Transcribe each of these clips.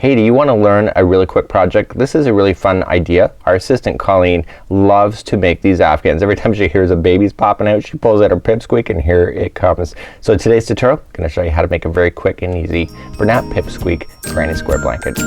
Hey, do you want to learn a really quick project? This is a really fun idea. Our assistant Colleen loves to make these afghans. Every time she hears a baby's popping out, she pulls out her pipsqueak and here it comes. So today's tutorial, I'm going to show you how to make a very quick and easy Bernat pipsqueak granny square blanket.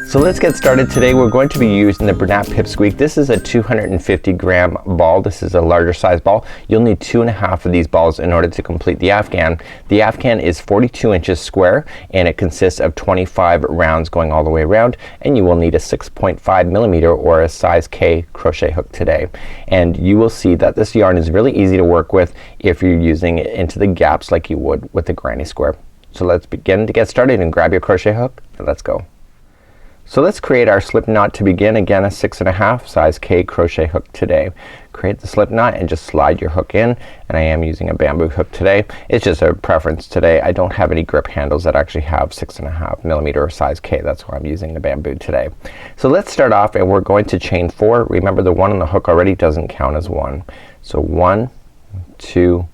So let's get started. Today we're going to be using the Bernat pipsqueak. This is a 250 gram ball. This is a larger size ball. You'll need 2.5 of these balls in order to complete the afghan. The afghan is 42 inches square and it consists of 25 rounds going all the way around, and you will need a 6.5 millimeter or a size K crochet hook today. And you will see that this yarn is really easy to work with if you're using it into the gaps like you would with the granny square. So let's begin to get started and grab your crochet hook and let's go. So let's create our slip knot to begin. Again, a 6.5 size K crochet hook today. Create the slip knot and just slide your hook in, and I am using a bamboo hook today. It's just a preference today. I don't have any grip handles that actually have 6.5 millimeter or size K. That's why I'm using the bamboo today. So let's start off and we're going to chain 4. Remember, the one on the hook already doesn't count as one. So 1, 2,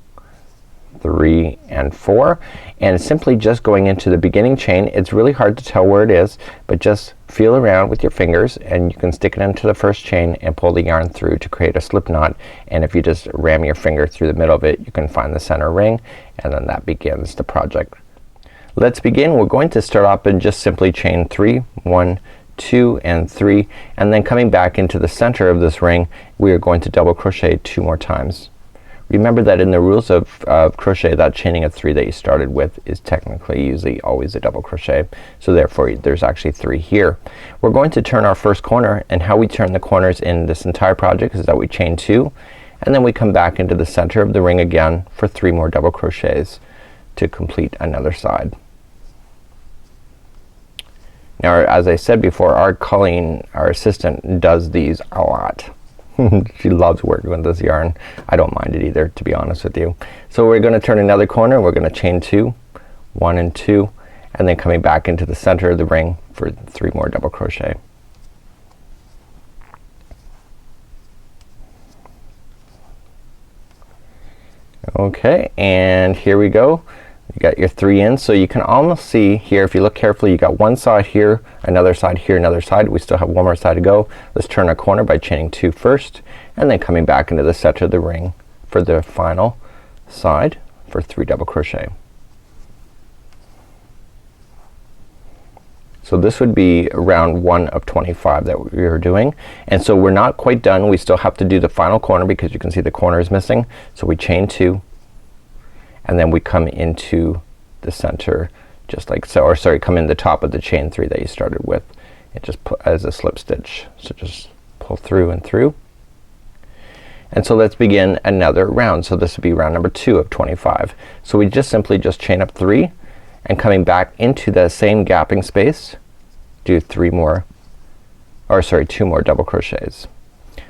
3 and 4, and simply just going into the beginning chain. It's really hard to tell where it is, but just feel around with your fingers and you can stick it into the first chain and pull the yarn through to create a slip knot. And if you just ram your finger through the middle of it, you can find the center ring, and then that begins the project. Let's begin. We're going to start off and just simply chain 3, 1, 2 and 3, and then coming back into the center of this ring we are going to double crochet 2 more times. Remember that in the rules of crochet, that chaining of 3 that you started with is technically usually always a double crochet. So therefore there's actually 3 here. We're going to turn our first corner, and how we turn the corners in this entire project is that we chain 2 and then we come back into the center of the ring again for 3 more double crochets to complete another side. Now, as I said before, our Colleen, our assistant, does these a lot. She loves working with this yarn. I don't mind it either, to be honest with you. So we're gonna turn another corner. We're gonna chain 2, 1 and 2, and then coming back into the center of the ring for 3 more double crochet. Okay, and here we go. You got your 3 in, so you can almost see here, if you look carefully, you got one side here, another side here, another side. We still have one more side to go. Let's turn a corner by chaining 2 first, and then coming back into the center of the ring for the final side for 3 double crochet. So this would be round 1 of 25 that we are doing, and so we're not quite done. We still have to do the final corner because you can see the corner is missing. So we chain 2 and then we come into the center just like so, or sorry, come in the top of the chain 3 that you started with, and just put as a slip stitch. So just pull through and through, and so let's begin another round. So this would be round number 2 of 25. So we just simply just chain up 3 and coming back into the same gapping space do 3 more, or sorry, 2 more double crochets,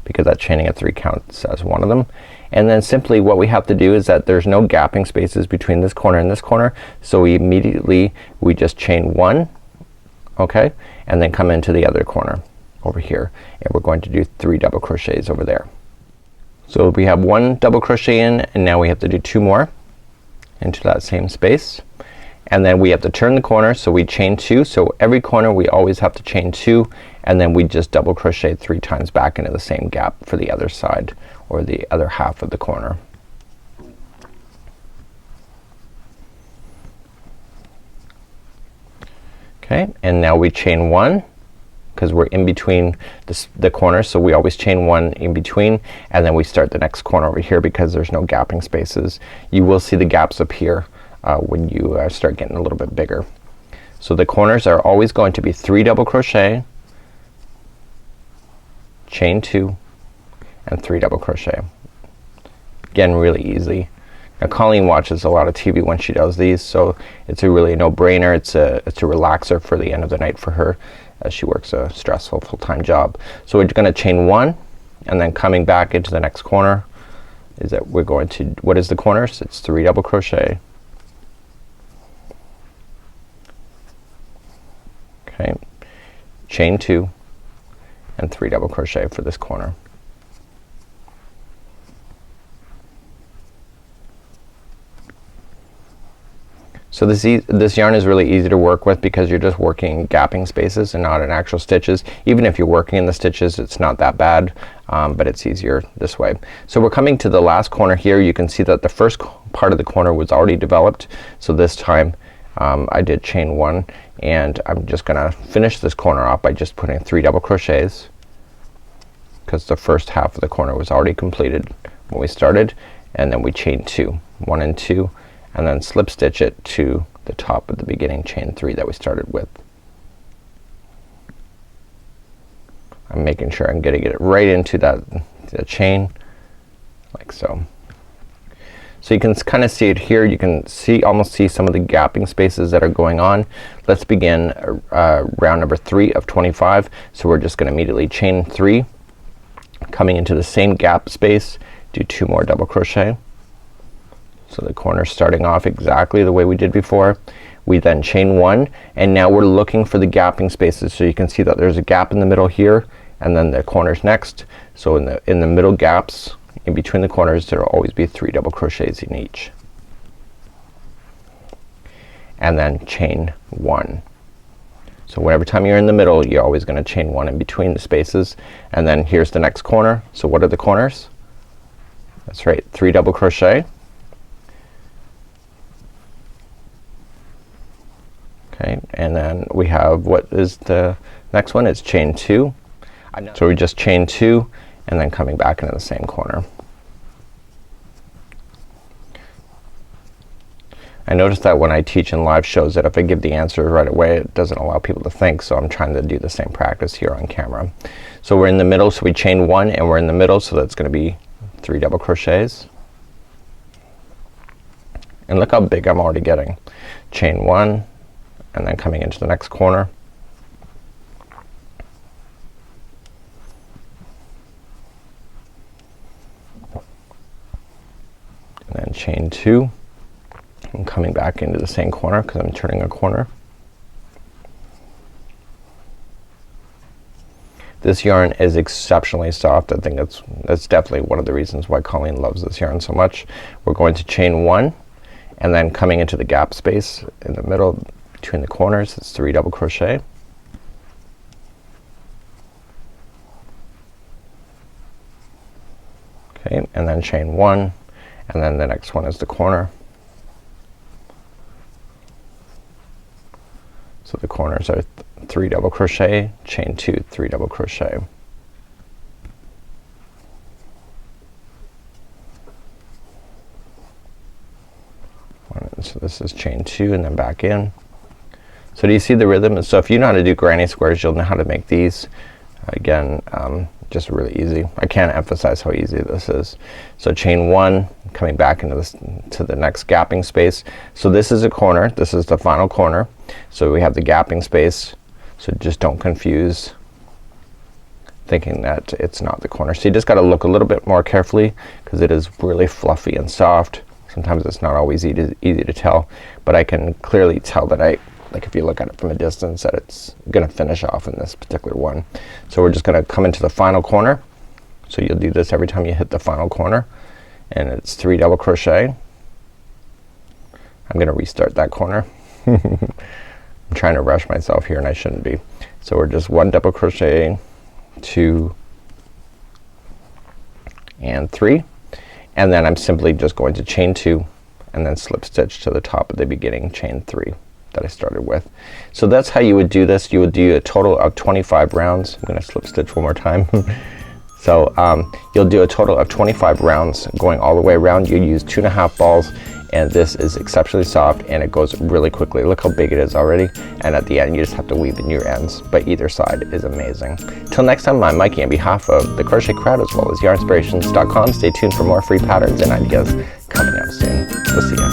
because that chaining of 3 counts as one of them. And then simply what we have to do is that there's no gapping spaces between this corner and this corner, so we just chain 1, okay, and then come into the other corner over here, and we're going to do 3 double crochets over there. So we have 1 double crochet in, and now we have to do 2 more into that same space, and then we have to turn the corner, so we chain 2. So every corner we always have to chain 2, and then we just double crochet 3 times back into the same gap for the other side, or the other half of the corner. Okay, and now we chain 1 because we're in between the corners, so we always chain 1 in between, and then we start the next corner over here because there's no gapping spaces. You will see the gaps appear when you start getting a little bit bigger. So the corners are always going to be 3 double crochet, chain 2 and 3 double crochet. Again, really easy. Now Colleen watches a lot of TV when she does these, so it's a really no-brainer. It's a relaxer for the end of the night for her as she works a stressful full-time job. So we're gonna chain 1 and then coming back into the next corner is that we're going to, what is the corners? It's 3 double crochet. Okay, chain 2 and 3 double crochet for this corner. So this yarn is really easy to work with because you're just working gapping spaces and not in actual stitches. Even if you're working in the stitches, it's not that bad, but it's easier this way. So we're coming to the last corner here. You can see that the first part of the corner was already developed. So this time I did chain 1, and I'm just gonna finish this corner off by just putting 3 double crochets, because the first half of the corner was already completed when we started, and then we chain 2, 1 and 2, and then slip stitch it to the top of the beginning chain 3 that we started with. I'm making sure I'm gonna get it right into that chain like so. So you can kind of see it here. You can see, almost see some of the gapping spaces that are going on. Let's begin round number 3 of 25. So we're just gonna immediately chain 3, coming into the same gap space, do 2 more double crochet. So the corner starting off exactly the way we did before. We then chain 1, and now we're looking for the gapping spaces. So you can see that there's a gap in the middle here, and then the corners next. So in the middle gaps in between the corners, there will always be 3 double crochets in each, and then chain 1. So every time you're in the middle, you're always gonna chain 1 in between the spaces. And then here's the next corner. So what are the corners? That's right, 3 double crochet. Okay, and then we have, what is the next one? It's chain 2. So we just chain 2 and then coming back into the same corner. I noticed that when I teach in live shows that if I give the answer right away, it doesn't allow people to think, so I'm trying to do the same practice here on camera. So we're in the middle, so we chain 1 and we're in the middle, so that's gonna be 3 double crochets. And look how big I'm already getting. Chain 1 and then coming into the next corner. And then chain 2 and coming back into the same corner because I'm turning a corner. This yarn is exceptionally soft. I think that's definitely one of the reasons why Colleen loves this yarn so much. We're going to chain 1 and then coming into the gap space in the middle between the corners, it's 3 double crochet. Okay, and then chain 1 and then the next one is the corner. So the corners are 3 double crochet, chain 2, 3 double crochet. So this is chain 2 and then back in. So do you see the rhythm? And so if you know how to do granny squares, you'll know how to make these. Again, just really easy. I can't emphasize how easy this is. So chain 1, coming back into this to the next gapping space. So this is a corner. This is the final corner. So we have the gapping space. So just don't confuse thinking that it's not the corner. So you just gotta look a little bit more carefully because it is really fluffy and soft. Sometimes it's not always easy to tell, but I can clearly tell that like if you look at it from a distance, that it's gonna finish off in this particular one. So we're just gonna come into the final corner. So you'll do this every time you hit the final corner, and it's 3 double crochet. I'm gonna restart that corner. I'm trying to rush myself here and I shouldn't be. So we're just 1 double crochet, 2 and 3, and then I'm simply just going to chain 2 and then slip stitch to the top of the beginning chain 3 that I started with. So that's how you would do this. You would do a total of 25 rounds. I'm gonna slip stitch one more time. So you'll do a total of 25 rounds going all the way around. You use 2.5 balls, and this is exceptionally soft and it goes really quickly. Look how big it is already, and at the end you just have to weave in your ends, but either side is amazing. Till next time, I'm Mikey on behalf of the Crochet Crowd as well as yarnspirations.com. Stay tuned for more free patterns and ideas coming up soon. We'll see ya.